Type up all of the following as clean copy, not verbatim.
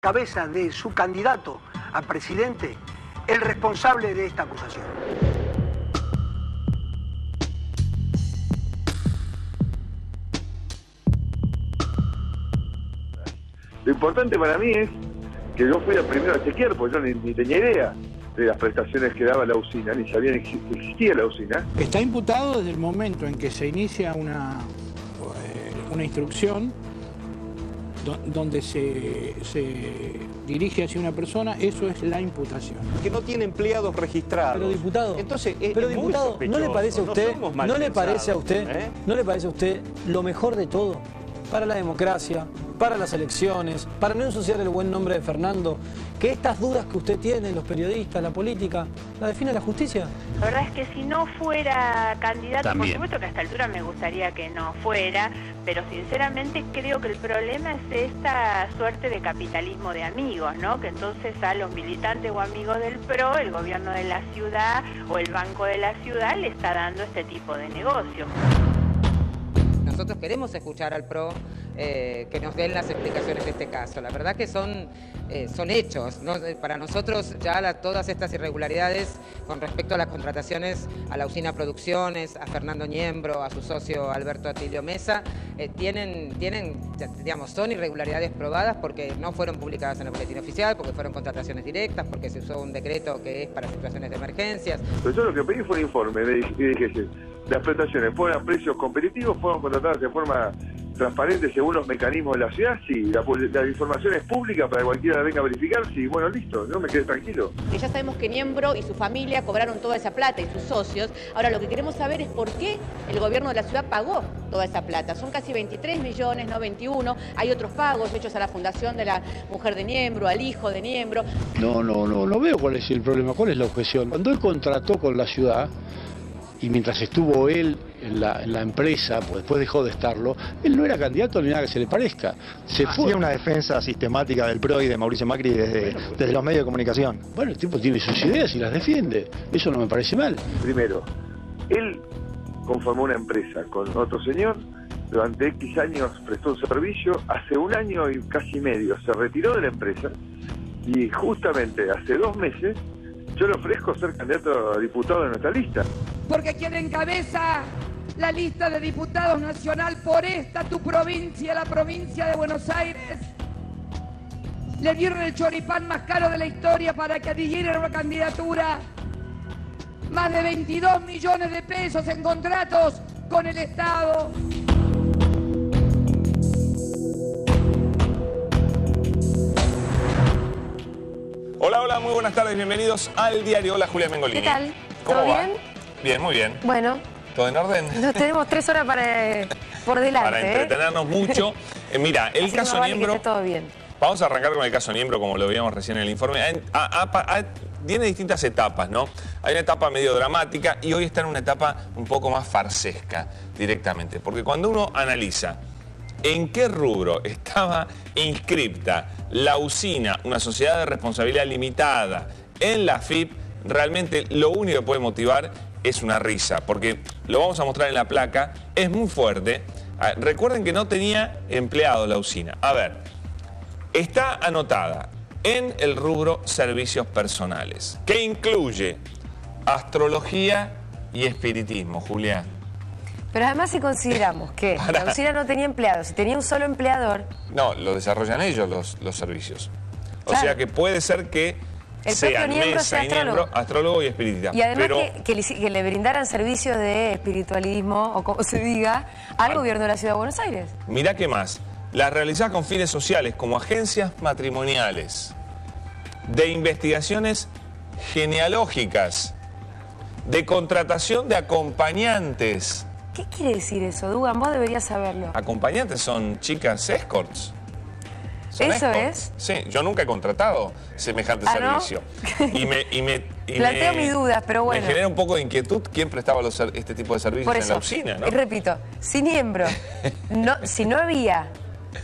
cabeza de su candidato a presidente el responsable de esta acusación. Lo importante para mí es que yo fui el primero a chequear, porque yo ni tenía idea de las prestaciones que daba la usina, ni sabía que existía la usina. Está imputado desde el momento en que se inicia una instrucción donde se dirige hacia una persona, eso es la imputación. Que no tiene empleados registrados. Pero diputado, entonces, ¿no le parece a usted, no le parece a usted lo mejor de todo para la democracia, para las elecciones, para no ensuciar el buen nombre de Fernando, que estas dudas que usted tiene, los periodistas, la política, la define la justicia? La verdad es que si no fuera candidato, También. por supuesto que a esta altura me gustaría que no fuera, pero sinceramente creo que el problema es esta suerte de capitalismo de amigos, ¿no? Que entonces a los militantes o amigos del PRO, el gobierno de la ciudad o el banco de la ciudad le está dando este tipo de negocio. Nosotros queremos escuchar al PRO que nos den las explicaciones de este caso. La verdad que son hechos, ¿no? Para nosotros ya todas estas irregularidades con respecto a las contrataciones a la usina Producciones, a Fernando Niembro, a su socio Alberto Atilio Mesa, digamos, son irregularidades probadas porque no fueron publicadas en el boletín oficial, porque fueron contrataciones directas, porque se usó un decreto que es para situaciones de emergencias. Pero yo lo que pedí fue un informe, y dije que las prestaciones fueron a precios competitivos, fueron contratadas de forma transparente según los mecanismos de la ciudad, sí, la información es pública para que cualquiera venga a verificar, sí, bueno, listo, yo me quedé tranquilo. Que ya sabemos que Niembro y su familia cobraron toda esa plata y sus socios. Ahora lo que queremos saber es por qué el gobierno de la ciudad pagó toda esa plata. Son casi 23 millones, no 21. Hay otros pagos hechos a la fundación de la mujer de Niembro, al hijo de Niembro. No veo cuál es el problema, cuál es la objeción. Cuando él contrató con la ciudad, y mientras estuvo él en la empresa, pues después dejó de estarlo, él no era candidato ni nada que se le parezca. Se fue. Hacía una defensa sistemática del PRO y de Mauricio Macri desde los medios de comunicación. Bueno, el tipo tiene sus ideas y las defiende. Eso no me parece mal. Primero, él conformó una empresa con otro señor, durante X años prestó un servicio, hace un año y casi medio se retiró de la empresa y justamente hace 2 meses yo le ofrezco ser candidato a diputado de nuestra lista. Porque quien encabeza la lista de diputados nacional por tu provincia, la provincia de Buenos Aires, le dieron el choripán más caro de la historia para que adhiriera una candidatura. Más de 22 millones de pesos en contratos con el Estado. Hola, muy buenas tardes, bienvenidos al diario. Hola, Julia Mengolini. ¿Qué tal? ¿Cómo ¿Todo va? bien? Bien, muy bien. Bueno. ¿Todo en orden? Nos tenemos 3 horas por delante. Para entretenernos mucho. Mira, el así caso no vale Niembro... que esté todo bien. Vamos a arrancar con el caso Niembro, como lo veíamos recién en el informe. Tiene distintas etapas, ¿no? Hay una etapa medio dramática y hoy está en una etapa un poco más farsesca directamente. Porque cuando uno analiza en qué rubro estaba inscripta la usina, una sociedad de responsabilidad limitada, en la AFIP, realmente lo único que puede motivar es una risa, porque lo vamos a mostrar en la placa, es muy fuerte. Recuerden que no tenía empleados la usina. A ver, está anotada en el rubro servicios personales, que incluye astrología y espiritismo, Julián. Pero además si consideramos que la usina no tenía empleados, si tenía un solo empleador... No, lo desarrollan ellos los servicios. O Claro. sea que puede ser que El sean propio Niembro Mesa sea y Niembro, astrólogo y espiritista. Y además pero que le brindaran servicios de espiritualismo, o como se diga, al gobierno de la Ciudad de Buenos Aires. mirá qué más. Las realizadas con fines sociales como agencias matrimoniales, de investigaciones genealógicas, de contratación de acompañantes. ¿Qué quiere decir eso, Dugan? Vos deberías saberlo. Acompañantes son chicas escorts. ¿Son ¿Eso escorts? Sí, yo nunca he contratado semejante ¿no? servicio. Y Planteo mis dudas, pero bueno. Me genera un poco de inquietud quién prestaba este tipo de servicios Por en eso, la usina, ¿no? y repito, si Niembro, si no había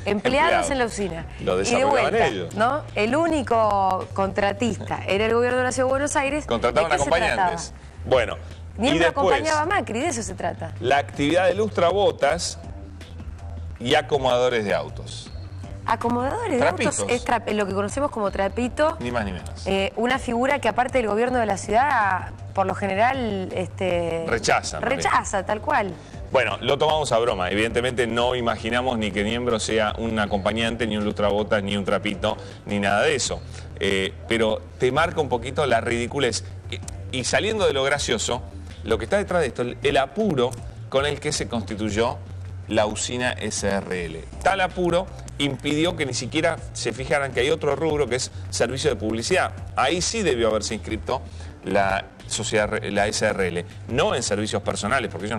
empleados en la usina, Lo y de desarrollaban vuelta, ellos. ¿no? El único contratista era el gobierno de la Ciudad de Buenos Aires. Contrataban ¿de qué se acompañantes. trataba? Bueno, y Niembro después, acompañaba a Macri, de eso se trata. la actividad de lustrabotas y acomodadores de autos. Acomodadores de autos es lo que conocemos como trapito. Ni más ni menos. Una figura que aparte del gobierno de la ciudad, por lo general... rechaza. Rechaza, tal cual. Bueno, lo tomamos a broma. Evidentemente no imaginamos ni que Niembro sea un acompañante, ni un lustrabotas, ni un trapito, ni nada de eso. Pero te marca un poquito la ridiculez. Y saliendo de lo gracioso, lo que está detrás de esto, el apuro con el que se constituyó la usina SRL. Tal apuro impidió que ni siquiera se fijaran que hay otro rubro que es servicio de publicidad. Ahí sí debió haberse inscrito la SRL, no en servicios personales, porque ellos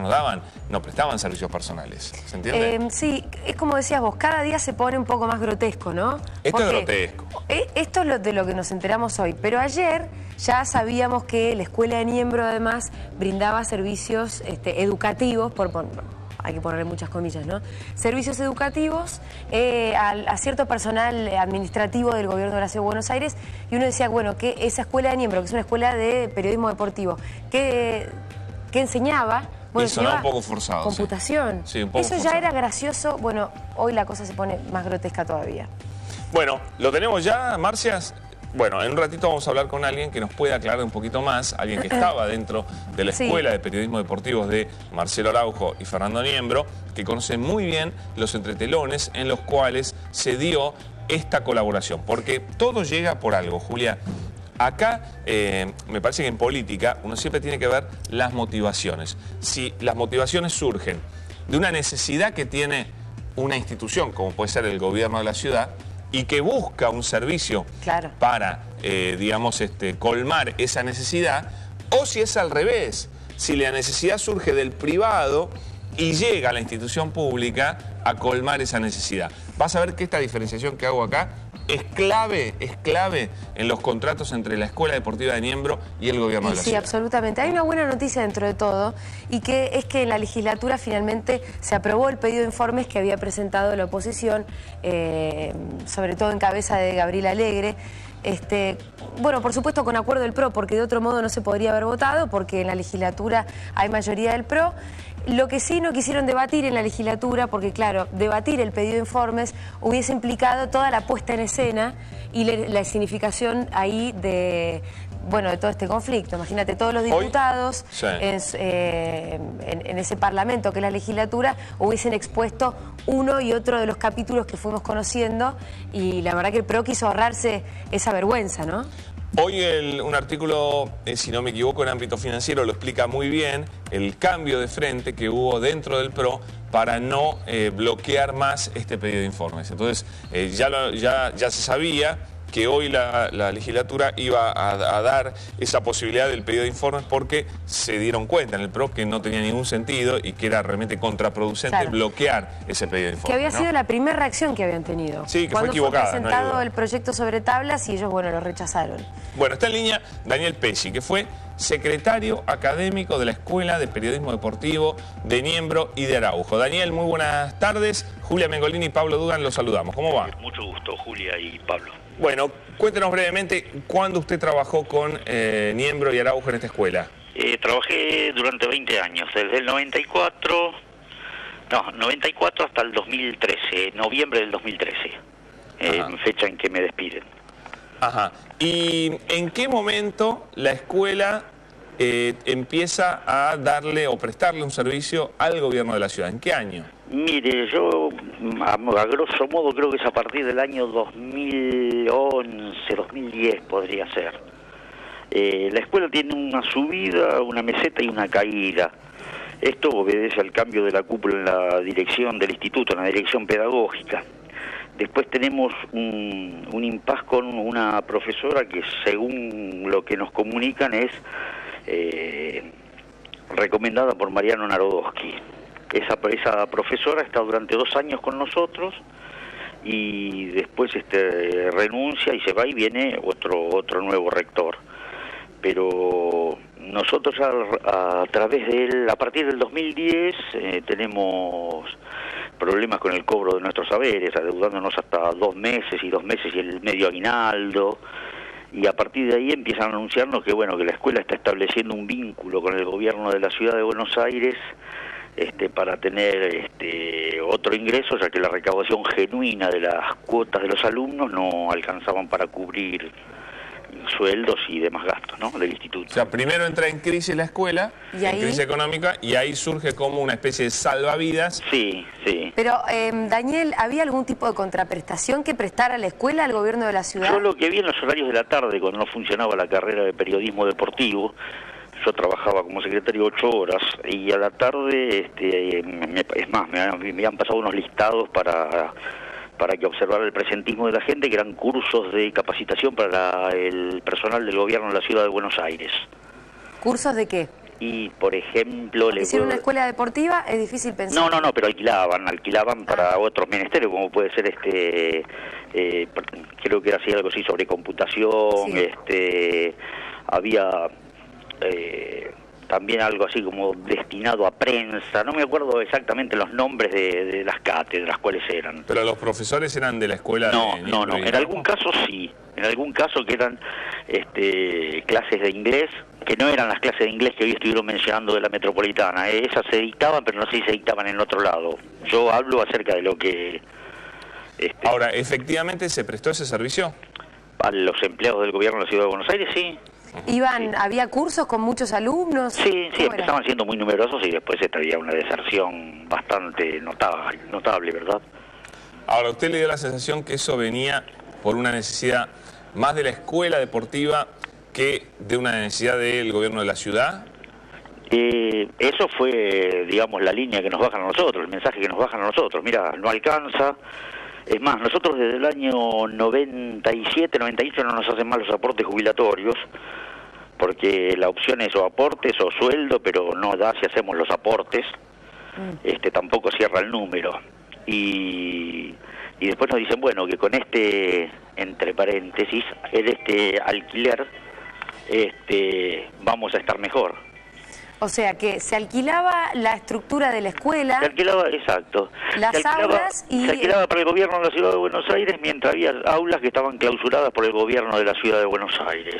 no prestaban servicios personales. ¿Se entiende? Sí, es como decías vos, cada día se pone un poco más grotesco, ¿no? Esto es grotesco. Esto es de lo que nos enteramos hoy, pero ayer ya sabíamos que la escuela de Niembro además brindaba servicios educativos, hay que ponerle muchas comillas, ¿no? Servicios educativos a cierto personal administrativo del gobierno de la Ciudad de Buenos Aires, y uno decía, bueno, que esa escuela de Niembro, que es una escuela de periodismo deportivo, que enseñaba... Bueno, y sonaba un poco forzado. Computación. Sí, un poco Eso forzado. Ya era gracioso, bueno, hoy la cosa se pone más grotesca todavía. Bueno, ¿lo tenemos ya, Marcias? Bueno, en un ratito vamos a hablar con alguien que nos pueda aclarar un poquito más, alguien que estaba dentro de la Escuela de Periodismo Deportivos de Marcelo Araujo y Fernando Niembro, que conoce muy bien los entretelones en los cuales se dio esta colaboración, porque todo llega por algo, Julia. Acá me parece que en política uno siempre tiene que ver las motivaciones. Si las motivaciones surgen de una necesidad que tiene una institución, como puede ser el gobierno de la ciudad, y que busca un servicio para, digamos, colmar esa necesidad, o si es al revés, si la necesidad surge del privado y llega a la institución pública a colmar esa necesidad. Vas a ver que esta diferenciación que hago acá es clave en los contratos entre la Escuela Deportiva de Niembro y el gobierno de la ciudad. Sí, absolutamente. Hay una buena noticia dentro de todo, y que es que en la legislatura finalmente se aprobó el pedido de informes que había presentado la oposición, sobre todo en cabeza de Gabriel Alegre. Bueno, por supuesto con acuerdo del PRO, porque de otro modo no se podría haber votado, porque en la legislatura hay mayoría del PRO. Lo que sí no quisieron debatir en la legislatura, porque claro, debatir el pedido de informes hubiese implicado toda la puesta en escena y la significación ahí de todo este conflicto. Imagínate, todos los diputados en ese parlamento que es la legislatura hubiesen expuesto uno y otro de los capítulos que fuimos conociendo, y la verdad que el PRO quiso ahorrarse esa vergüenza, ¿no? Hoy un artículo, si no me equivoco, en ámbito financiero lo explica muy bien, el cambio de frente que hubo dentro del PRO para no bloquear más este pedido de informes. Entonces, ya se sabía que hoy la legislatura iba a dar esa posibilidad del pedido de informes, porque se dieron cuenta en el PRO que no tenía ningún sentido y que era realmente contraproducente bloquear ese pedido de informes. Que había sido la primera reacción que habían tenido. Sí, que fue equivocada. Cuando fue presentado el proyecto sobre tablas y ellos, lo rechazaron. Bueno, está en línea Daniel Pesci, que fue secretario académico de la Escuela de Periodismo Deportivo de Niembro y de Araujo. Daniel, muy buenas tardes. Julia Mengolini y Pablo Dugan, los saludamos. ¿Cómo va? Mucho gusto, Julia y Pablo. Bueno, cuéntenos brevemente, ¿cuándo usted trabajó con Niembro y Araujo en esta escuela? Trabajé durante 20 años, desde el 94 hasta el 2013, noviembre del 2013, fecha en que me despiden. Ajá. ¿Y en qué momento la escuela empieza a darle o prestarle un servicio al gobierno de la ciudad? ¿En qué año? Mire, yo a grosso modo creo que es a partir del año 2011, 2010 podría ser. La escuela tiene una subida, una meseta y una caída. Esto obedece al cambio de la cúpula en la dirección del instituto, en la dirección pedagógica. Después tenemos un impas con una profesora que, según lo que nos comunican, es recomendada por Mariano Narodowski. Esa profesora está durante 2 años con nosotros y después renuncia y se va, y viene otro nuevo rector. Pero nosotros a través de él, a partir del 2010, tenemos problemas con el cobro de nuestros saberes, adeudándonos hasta 2 meses y 2 meses y el medio aguinaldo. Y a partir de ahí empiezan a anunciarnos que la escuela está estableciendo un vínculo con el gobierno de la ciudad de Buenos Aires, para tener otro ingreso, ya que la recaudación genuina de las cuotas de los alumnos no alcanzaban para cubrir sueldos y demás gastos, ¿no?, del instituto. O sea, primero entra en crisis la escuela, ¿Y ahí? en crisis económica, y ahí surge como una especie de salvavidas. Sí, sí. Pero, Daniel, ¿había algún tipo de contraprestación que prestara la escuela al gobierno de la ciudad? Yo lo que vi en los horarios de la tarde, cuando no funcionaba la carrera de periodismo deportivo, yo trabajaba como secretario 8 horas, y a la tarde, es más, me han pasado unos listados para que observara el presentismo de la gente, que eran cursos de capacitación para el personal del gobierno de la ciudad de Buenos Aires. ¿Cursos de qué? Y, por ejemplo... ¿Hicieron una escuela deportiva? Es difícil pensar. No, pero alquilaban para otros ministerios, como puede ser, creo que era así algo así sobre computación, sí. Había... también algo así como destinado a prensa, no me acuerdo exactamente los nombres de las cátedras, cuáles eran. ¿Pero los profesores eran de la escuela? No, en algún caso sí, en algún caso que eran clases de inglés, que no eran las clases de inglés que hoy estuvieron mencionando de la Metropolitana, esas se dictaban, pero no sé si se dictaban en otro lado. Yo hablo acerca de lo que... Ahora, ¿efectivamente se prestó ese servicio? A los empleados del gobierno de la Ciudad de Buenos Aires, sí. ¿Había cursos con muchos alumnos? Sí, empezaban siendo muy numerosos y después había una deserción bastante notable, ¿verdad? Ahora, ¿usted le dio la sensación que eso venía por una necesidad más de la escuela deportiva que de una necesidad del gobierno de la ciudad? Eso fue, digamos, la línea que nos bajan a nosotros, el mensaje que nos bajan a nosotros. Mira, no alcanza. Es más, nosotros desde el año 97, 98 no nos hacen mal los aportes jubilatorios, porque la opción es o aportes o sueldo, pero no da si hacemos los aportes, tampoco cierra el número. Y después nos dicen, bueno, que con entre paréntesis, alquiler, vamos a estar mejor. O sea, que se alquilaba la estructura de la escuela. Se alquilaba, exacto. Las aulas y... Se alquilaba para el gobierno de la Ciudad de Buenos Aires, mientras había aulas que estaban clausuradas por el gobierno de la Ciudad de Buenos Aires.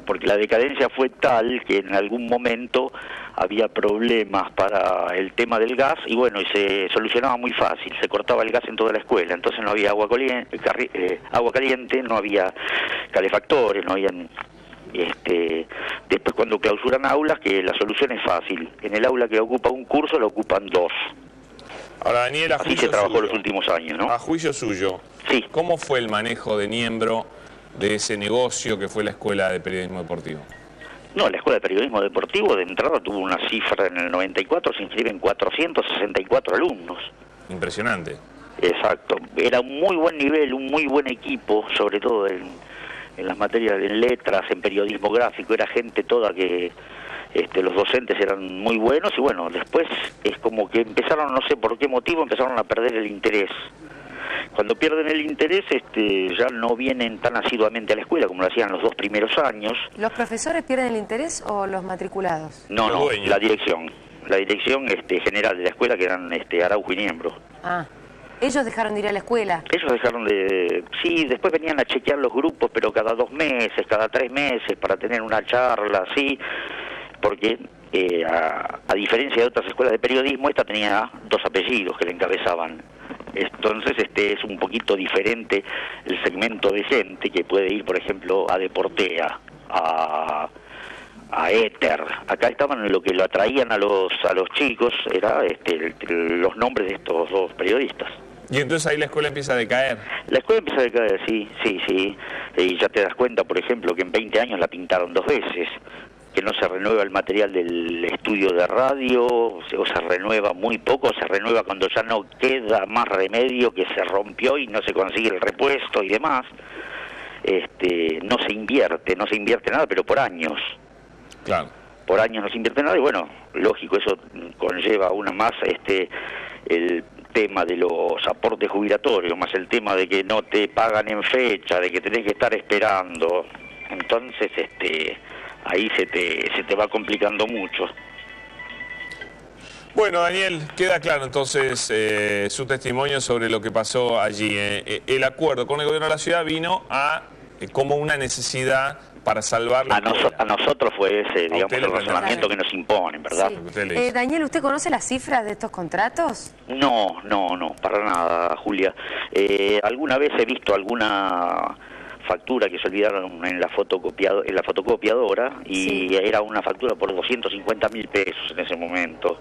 Porque la decadencia fue tal que en algún momento había problemas para el tema del gas y bueno, y se solucionaba muy fácil, se cortaba el gas en toda la escuela, entonces no había agua caliente, no había calefactores, no habían... después cuando clausuran aulas, que la solución es fácil, en el aula que ocupa un curso lo ocupan 2. Ahora, Daniel, así se trabajó los últimos años, ¿no? A juicio suyo, sí. ¿Cómo fue el manejo de Niembro de ese negocio que fue la Escuela de Periodismo Deportivo? No, la Escuela de Periodismo Deportivo de entrada tuvo una cifra en el 94, se inscriben 464 alumnos. Impresionante. Exacto, era un muy buen nivel, un muy buen equipo, sobre todo en las materias de letras, en periodismo gráfico, era gente toda que los docentes eran muy buenos y bueno, después es como que empezaron, no sé por qué motivo, empezaron a perder el interés. Cuando pierden el interés, ya no vienen tan asiduamente a la escuela como lo hacían los 2 primeros años. ¿Los profesores pierden el interés o los matriculados? No, la dirección general de la escuela, que eran Araujo y Niembro. Ah. ¿Ellos dejaron de ir a la escuela? Ellos dejaron de... Sí, después venían a chequear los grupos, pero cada 2 meses, cada 3 meses, para tener una charla, así, porque a diferencia de otras escuelas de periodismo, esta tenía 2 apellidos que le encabezaban. Entonces es un poquito diferente el segmento de gente que puede ir, por ejemplo, a Deportea, a Éter. Acá estaban, lo que lo atraían a los chicos era los nombres de estos 2 periodistas. Y entonces ahí la escuela empieza a decaer. La escuela empieza a decaer, sí. Y ya te das cuenta, por ejemplo, que en 20 años la pintaron 2 veces, que no se renueva el material del estudio de radio, o se renueva muy poco, se renueva cuando ya no queda más remedio, que se rompió y no se consigue el repuesto y demás. No se invierte nada, pero por años. Claro. Por años no se invierte nada y bueno, lógico, eso conlleva una más el tema de los aportes jubilatorios, más el tema de que no te pagan en fecha, de que tenés que estar esperando. Entonces, ahí se te va complicando mucho. Bueno, Daniel, queda claro entonces su testimonio sobre lo que pasó allí. El acuerdo con el gobierno de la ciudad vino a como una necesidad para salvar... A nosotros fue ese, digamos, el razonamiento que nos imponen, ¿verdad? Sí. Daniel, ¿usted conoce las cifras de estos contratos? No, para nada, Julia. Alguna vez he visto alguna factura que se olvidaron en la fotocopiadora y era una factura por 250.000 pesos en ese momento.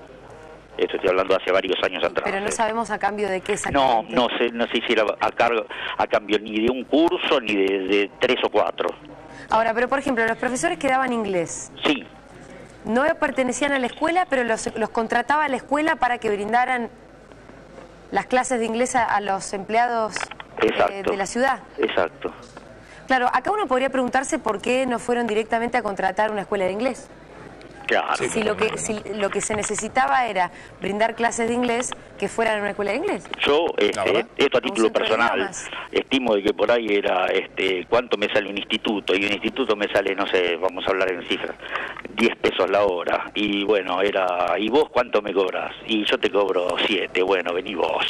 Esto estoy hablando hace varios años atrás. Pero no sabemos a cambio de qué exactamente. No sé si era a cambio ni de un curso ni de 3 o 4. Ahora, pero por ejemplo, los profesores que daban inglés. Sí. No pertenecían a la escuela, pero los contrataba la escuela para que brindaran las clases de inglés a los empleados de la ciudad. Exacto. Claro, acá uno podría preguntarse por qué no fueron directamente a contratar una escuela de inglés. Claro. Si lo que se necesitaba era brindar clases de inglés que fueran a una escuela de inglés. Yo, esto a título personal, estimo de que por ahí era cuánto me sale un instituto, y un instituto me sale, no sé, vamos a hablar en cifras, 10 pesos la hora, y bueno, ¿y vos cuánto me cobras? Y yo te cobro 7, bueno, vení vos.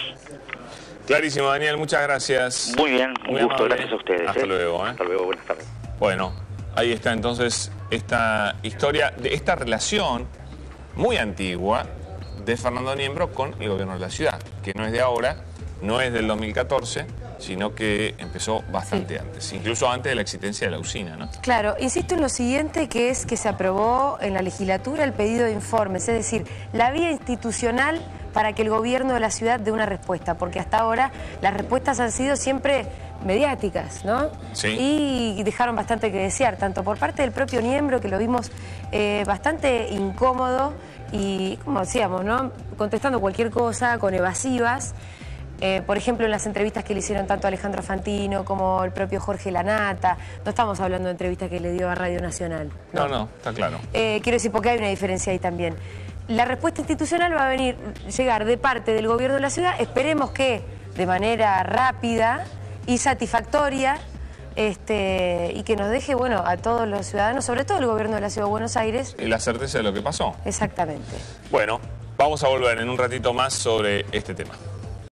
Clarísimo, Daniel, muchas gracias. Muy bien, un gusto, amable. Gracias a ustedes. Hasta luego. Hasta luego, buenas tardes. Bueno, ahí está entonces esta historia de esta relación muy antigua de Fernando Niembro con el gobierno de la ciudad, que no es de ahora, no es del 2014, sino que empezó bastante antes, incluso antes de la existencia de la usina, ¿no? Claro, insisto en lo siguiente, que es que se aprobó en la legislatura el pedido de informes, es decir, la vía institucional para que el gobierno de la ciudad dé una respuesta, porque hasta ahora las respuestas han sido siempre mediáticas, ¿no? Sí. Y dejaron bastante que desear, tanto por parte del propio Niembro, que lo vimos bastante incómodo y, como decíamos, ¿no?, contestando cualquier cosa, con evasivas. Por ejemplo, en las entrevistas que le hicieron tanto a Alejandro Fantino como el propio Jorge Lanata. No estamos hablando de entrevistas que le dio a Radio Nacional. No, está claro. Quiero decir, porque hay una diferencia ahí también. La respuesta institucional va a llegar de parte del gobierno de la ciudad. Esperemos que de manera rápida y satisfactoria, y que nos deje, bueno, a todos los ciudadanos, sobre todo el gobierno de la Ciudad de Buenos Aires, Y la certeza de lo que pasó. Exactamente. Bueno, vamos a volver en un ratito más sobre este tema.